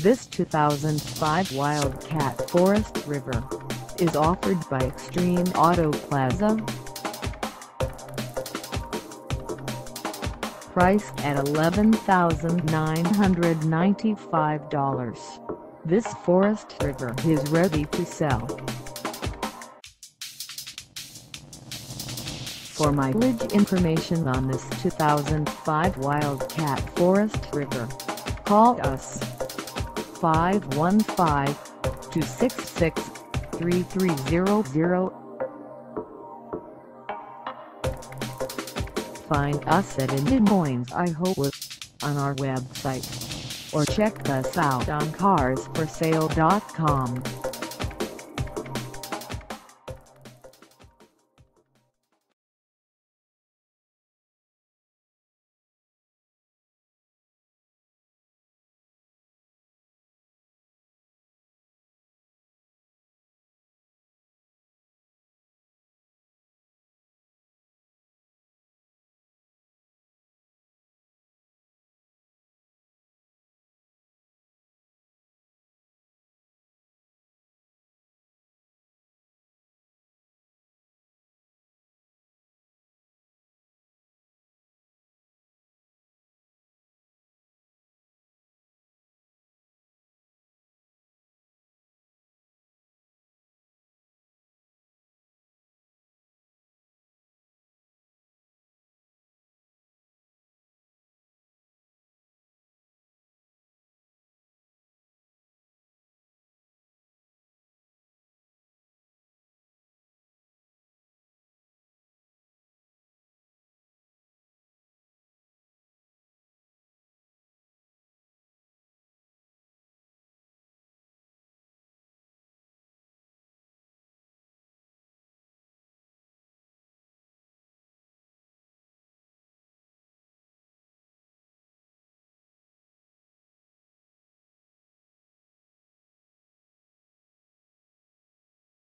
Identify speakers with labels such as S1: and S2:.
S1: This 2005 Wildcat Forest River is offered by Extreme Auto Plaza. Priced at $11,995, this Forest River is ready to sell. For mileage information on this 2005 Wildcat Forest River, call us 515-266-3300. Find us at Des Moines, Iowa on our website, or check us out on carsforsale.com.